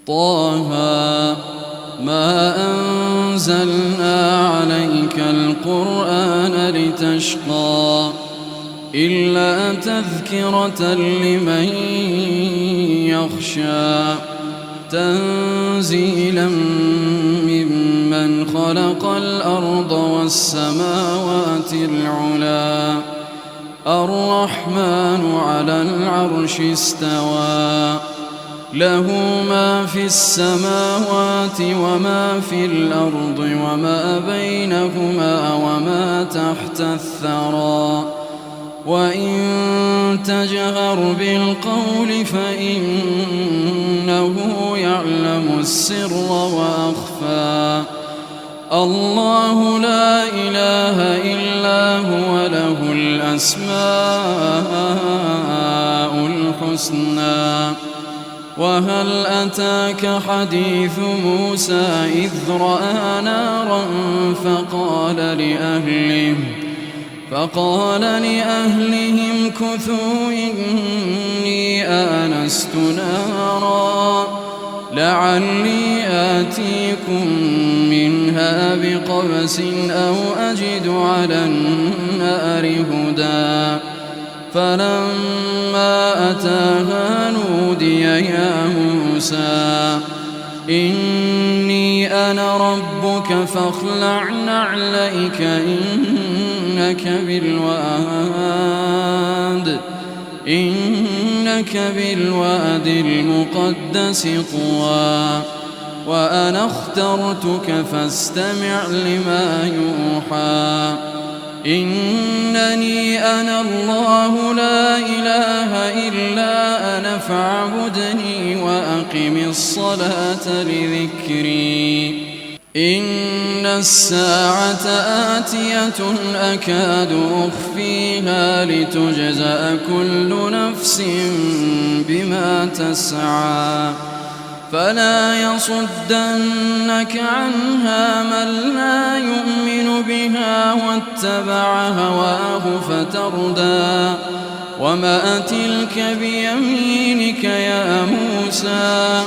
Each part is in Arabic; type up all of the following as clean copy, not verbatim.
طه ما أنزلنا عليك القرآن لتشقى إلا تذكرة لمن يخشى تنزيلا ممن خلق الأرض والسماوات العلى الرحمن على العرش استوى له ما في السماوات وما في الأرض وما بينهما وما تحت الثرى وإن تجهر بالقول فإنه يعلم السر وأخفى الله لا إله إلا هو له الأسماء الحسنى وهل أتاك حديث موسى إذ رأى نارا فقال لأهلهم كثوا إني آنست نارا لعلي آتيكم منها بقبس أو أجد على النار هدى فلما أتاها نودي يا موسى إني أنا ربك فاخلع نعليك إنك بالواد المقدس طوى وأنا اخترتك فاستمع لما يوحى إنني أنا الله لا إله إلا أنا فاعبدني وأقم الصلاة لذكري إن الساعة آتية أكاد أخفيها لتجزأ كل نفس بما تسعى فلا يصدنك عنها من لا يؤمن بها واتبع هواه فتردى وما تلك بيمينك يا موسى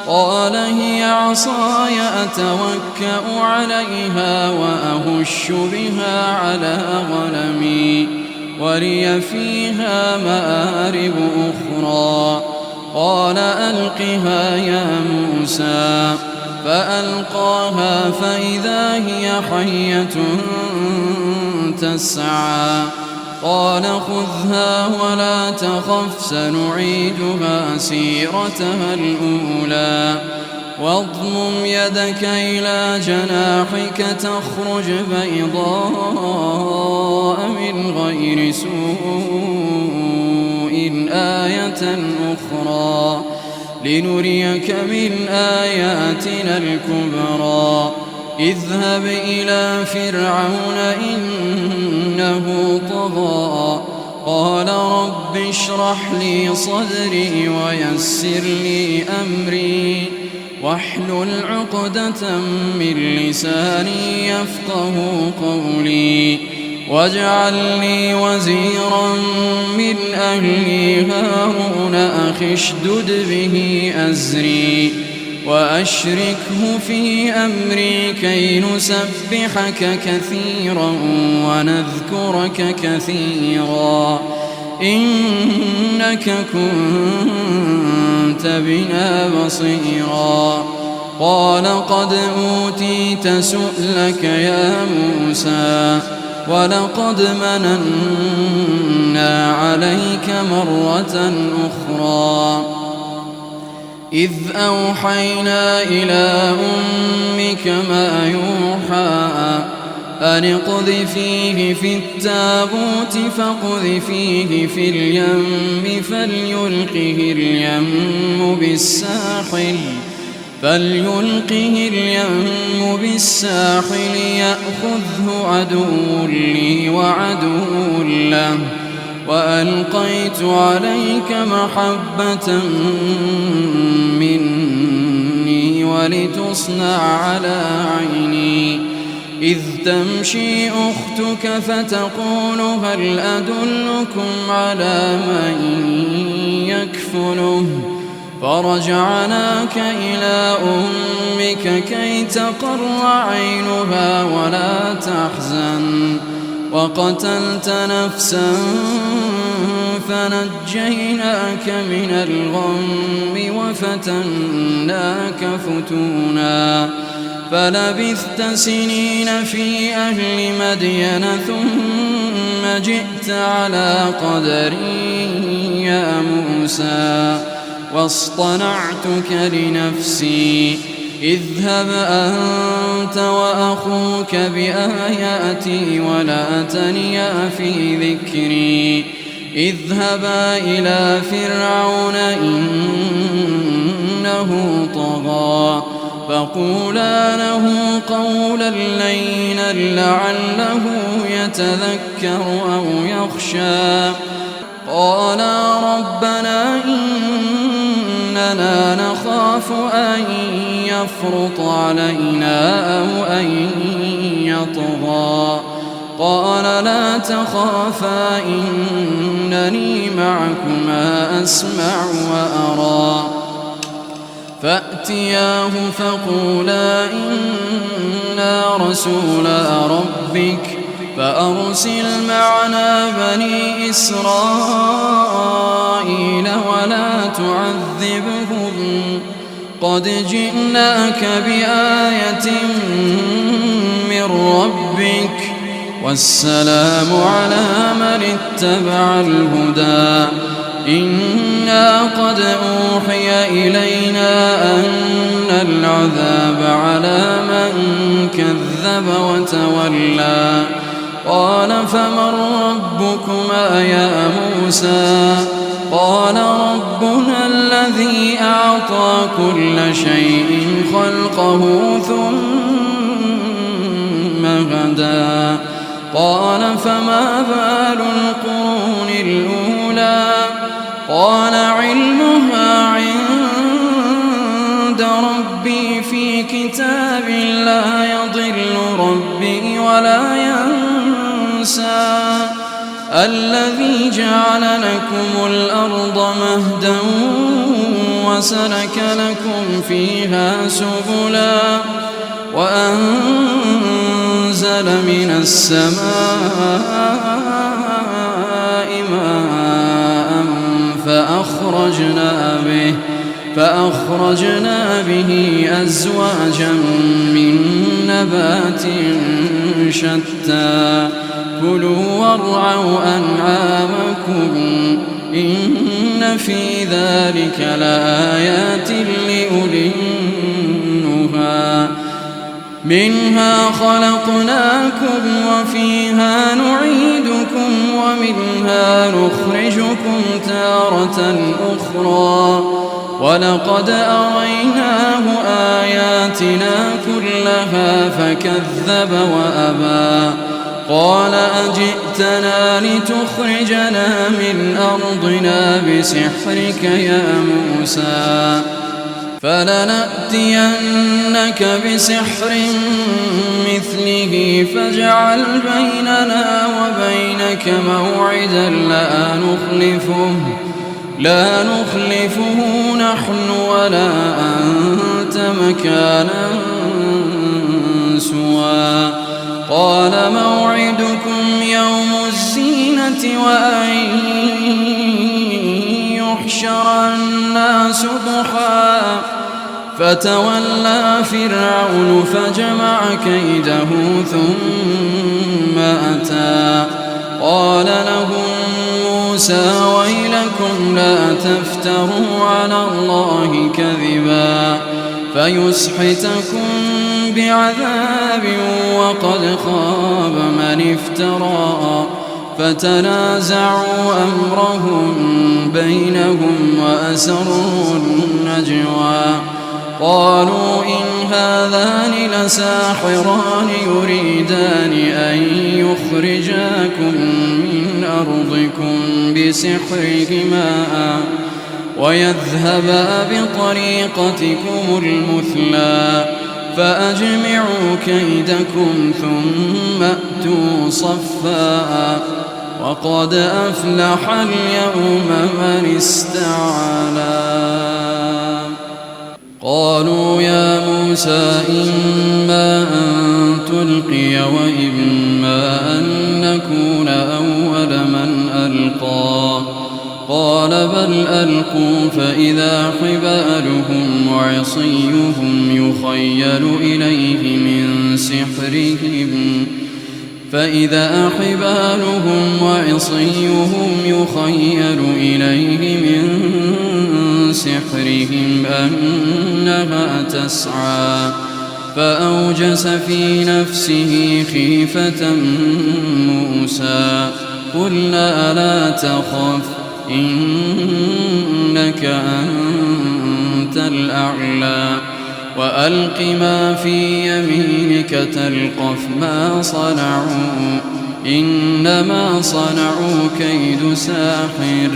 قال هي عصاي أتوكأ عليها وأهش بها على غنمي ولي فيها مآرب أخرى قال ألقها يا موسى فألقاها فإذا هي حية تسعى قال خذها ولا تخف سنعيدها سيرتها الأولى واضمم يدك إلى جناحك تخرج بيضاء من غير سوء آية أخرى لنريك من آياتنا الكبرى اذهب إلى فرعون إنه طغى قال رب اشرح لي صدري ويسر لي أمري واحلل عقدة من لساني يفقه قولي واجعل لي وزيرا من أهلي هارون أخي اشدد به أزري وأشركه في أمري كي نسبحك كثيرا ونذكرك كثيرا إنك كنت بنا بصيرا قال قد أوتيت سؤلك يا موسى ولقد مننا عليك مرة أخرى إذ أوحينا إلى أمك ما يوحى أن اقذفيه في التابوت فاقذفيه في اليم فليلقه اليم بالساحل يأخذه عدو لي وعدو له وألقيت عليك محبة مني ولتصنع على عيني إذ تمشي أختك فتقول هل أدلكم على من يكفله فرجعناك إلى أمك كي تقر عينها ولا تحزن وقتلت نفسا فنجيناك من الغم وفتناك فتونا فلبثت سنين في أهل مدين ثم جئت على قدري يا موسى واصطنعتك لنفسي اذهب أنت وأخوك بآياتي ولا تنيا في ذكري اذهبا إلى فرعون إنه طغى فقولا له قولا لينا لعله يتذكر أو يخشى قالا ربنا إننا نخاف أن يفرط علينا أو أن يطغى قال لا تخافا إنني معكما أسمع وأرى فأتياه فقولا إنا رسولا ربك فأرسل معنا بني إسرائيل ولا تعذبهم قد جئناك بآية من ربك والسلام على من اتبع الهدى إنا قد أوحي إلينا أن العذاب على من كذب وتولى قال فمن ربكما يا موسى قال ربنا الذي أعطى كل شيء خلقه ثم هدى قال فما بال القرون الأولى قال علمها عند ربي في كتاب لا يضل ربي ولا ينسى الذي جعل لكم الأرض مهدا وسلك لكم فيها سبلا وأنزل من السماء ماء فأخرجنا به أزواجا من نبات شتى كلوا وارعوا أنعامكم إن في ذلك لآيات لأولي النهى منها خلقناكم وفيها نعيدكم ومنها نخرجكم تارة أخرى ولقد أريناه آياتنا كلها فكذب وأبى قال أجئتنا لتخرجنا من أرضنا بسحرك يا موسى فلنأتينك بسحر مثله فاجعل بيننا وبينك موعدا لا نخلفه نحن ولا أنت مكانا سوى قال موعدكم يوم الزينة وأن يحشر الناس ضحى فتولى فرعون فجمع كيده ثم أتى قال لهم موسى ويلكم لا تفتروا على الله كذبا فيسحتكم بعذاب وقد خاب من افترى فتنازعوا أمرهم بينهم وأسروا النجوى قالوا إن هذان لساحران يريدان أن يخرجاكم من أرضكم بسحرهما ويذهبا بطريقتكم المثلى فأجمعوا كيدكم ثم أتوا صفا وقد أفلح اليوم من استعلى. قالوا يا موسى إما أن تلقي وإما أن نكون أول من ألقى. قال بل ألقوا فإذا حبالهم وعصيهم يخيل إليه من سحرهم فإذا حبالهم وعصيهم يخيل إليه من سحرهم أنها تسعى فأوجس في نفسه خيفة موسى قلنا لا تخف إنك أنت الأعلى وألق ما في يمينك تلقف ما صنعوا إنما صنعوا كيد ساحر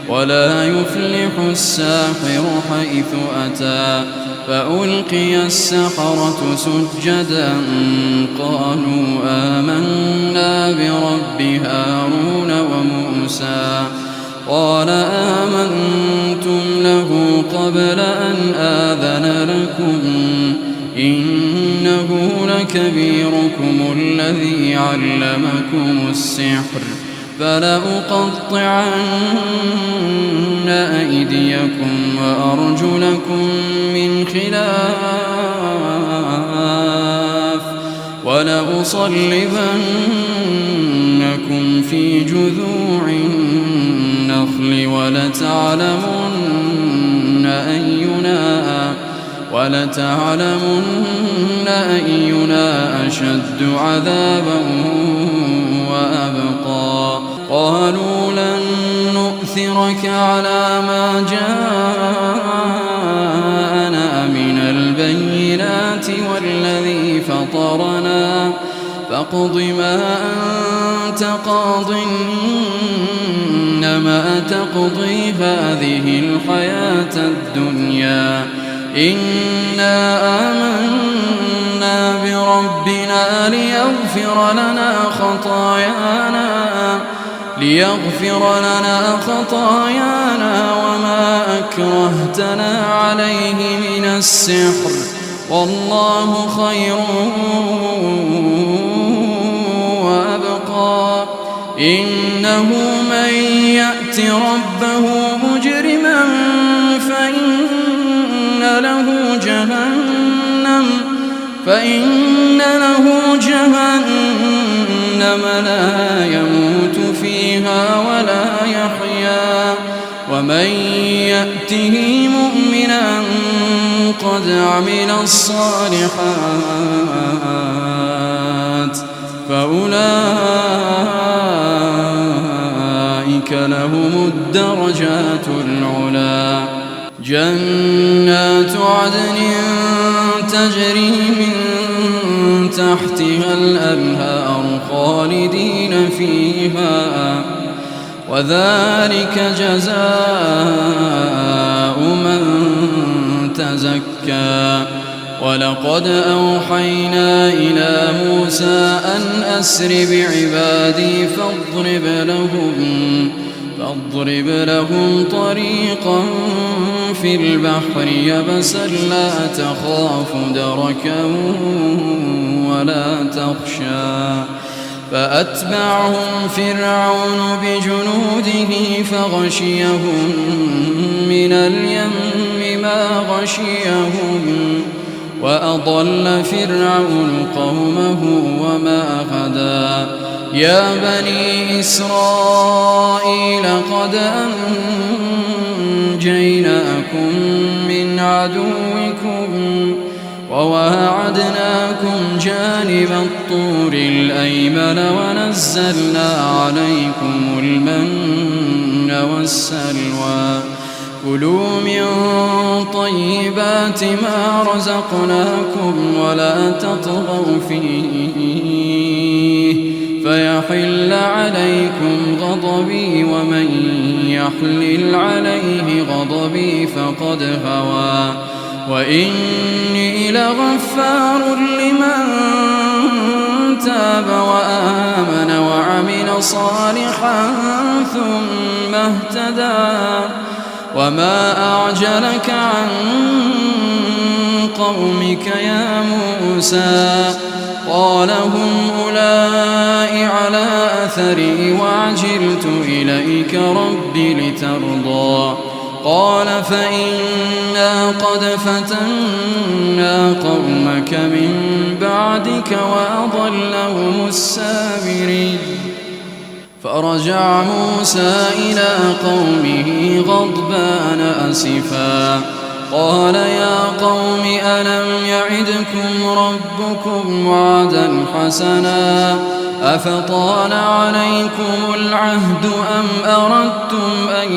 ولا يفلح الساحر حيث أتى. فألقي السحرة سجدا قالوا آمنا برب هارون وموسى. قال آمنتم له قبل أن آذن لكم إنه لكبيركم الذي علمكم السحر فلأقطعن أيديكم وأرجلكم من خلاف ولأصلبنكم في جذوع النخل ولتعلمن أينا أشد عذابا وأبقى. قالوا لن نؤثرك على ما جاءنا من البينات والذي فطرنا فاقض ما أنت قاض إنما تقضي هذه الحياة الدنيا إنا آمنا بربنا ليغفر لنا خطايانا وما أكرهتنا عليه من السحر والله خير وأبقى. إنه من يأت ربه مجرما فإن له جهنم لا يموت فيها ولا يحيا ومن يأته مؤمنا قد عمل الصالحات فأولئك لهم الدرجات العلى. جنات عدن تجري من تحتها الأنهار خالدين فيها وذلك جزاء من تزكى. ولقد أوحينا إلى موسى أن أسر بعبادي فاضرب لهم طريقا في البحر يبسا لا تخاف دركا ولا تخشى. فأتبعهم فرعون بجنوده فغشيهم من اليم ما غشيهم وأضل فرعون قومه وما هدى. يا بني إسرائيل قد أنجيناكم من عدوكم وواعدناكم جانب الطور الأيمن ونزلنا عليكم المن والسلوى. كلوا من طيبات ما رزقناكم ولا تطغوا فيه فيحل عليكم غضبي ومن يحلل عليه غضبي فقد هوى. وإني لغفار لمن تاب وآمن وعمل صالحا ثم اهتدى وما أعجلك عن قومك يا موسى قال هم أولئك على أثري وعجلت إليك رب لترضى قال فإنا قد فتنا قومك من بعدك وأضلهم السامرين فرجع موسى إلى قومه غضبان أسفا قال يا قوم ألم يعدكم ربكم وعدا حسنا أفطال عليكم العهد أم أردتم أن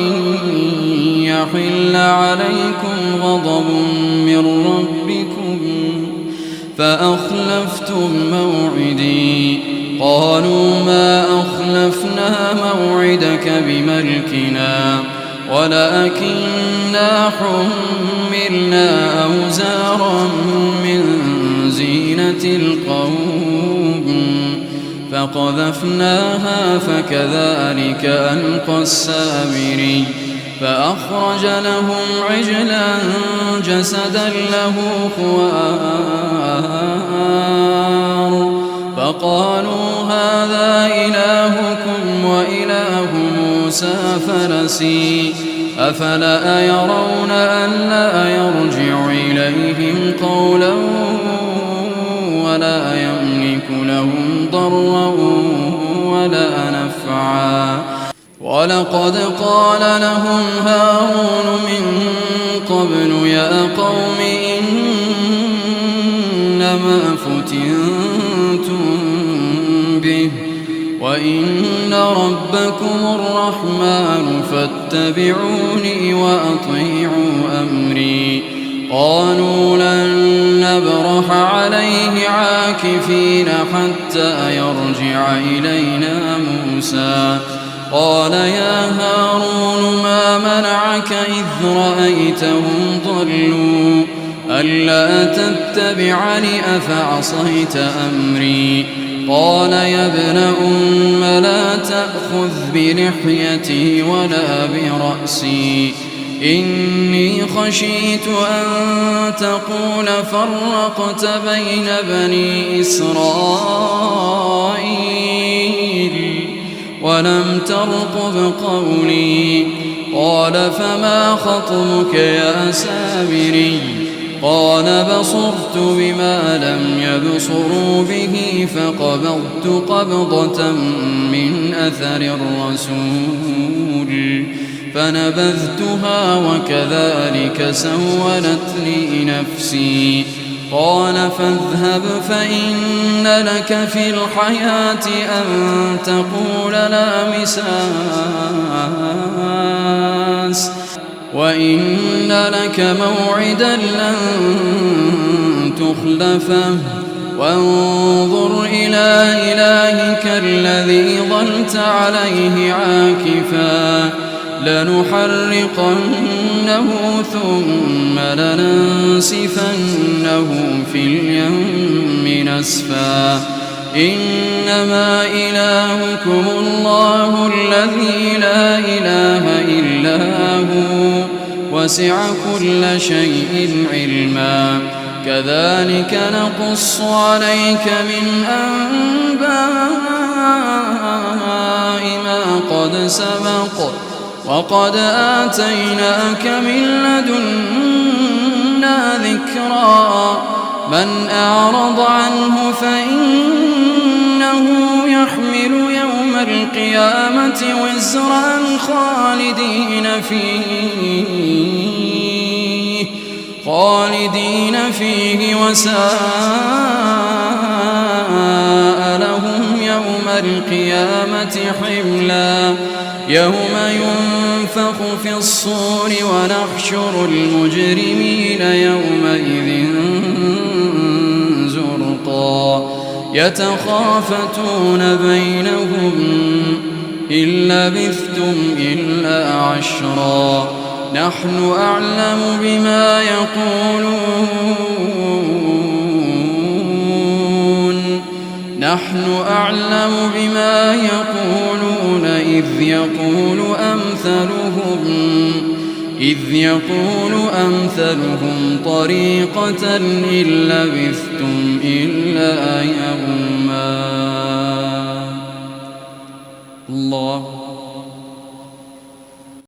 يحل عليكم غضب من ربكم فأخلفتم موعدي قالوا ما أخلفنا موعدك بملكنا ولكننا حملنا أوزارا من زينة القوم فقذفناها فكذلك ألقى السامري فأخرج لهم عجلا جسدا له خوار فقالوا هذا إلهكم وإله موسى فنسي أفلا يرون ألا يرجع إليهم قولا ولا يملك لهم ضرا ولا نفعا ولقد قال لهم هارون من قبل يا قوم إنما فتنتم به وإن ربكم الرحمن فاتبعوني وأطيعوا أمري قالوا لن نبرح عليه عاكفين حتى يرجع إلينا موسى قال يا هارون ما منعك إذ رأيتهم ضلوا ألا تتبعني أفعصيت أمري قال يا ابن أم لا تأخذ بلحيتي ولا برأسي إني خشيت أن تقول فرقت بين بني إسرائيل ولم ترقب قولي قال فما خطبك يا سامري قال بصرت بما لم يبصروا به فقبضت قبضة من أثر الرسول فنبذتها وكذلك سولت لي نفسي قال فاذهب فإن لك في الحياة أن تقول لا مساس وإن لك موعدا لن تخلفه وانظر إلى إلهك الذي ظلت عليه عاكفا لنحرقنه ثم لننسفنه في اليم نسفا إنما إلهكم الله الذي لا إله إلا هو وسع كل شيء علما كذلك نقص عليك من أنباء ما قد سبق وقد آتيناك من لدنا ذكرا من أعرض عنه فإنه يحمل يوم القيامة وزرا خالدين فيه وساء لهم يوم القيامة حملا يوم ينفخ في الصور ونحشر المجرمين يومئذ زرقا يتخافتون بينهم إن لبثتم إلا عشرا نحن أعلم بما يقولون نحن أعلم بما يقولون إذ يقول أمثلهم طريقة إن لبثتم إلا يوما. الله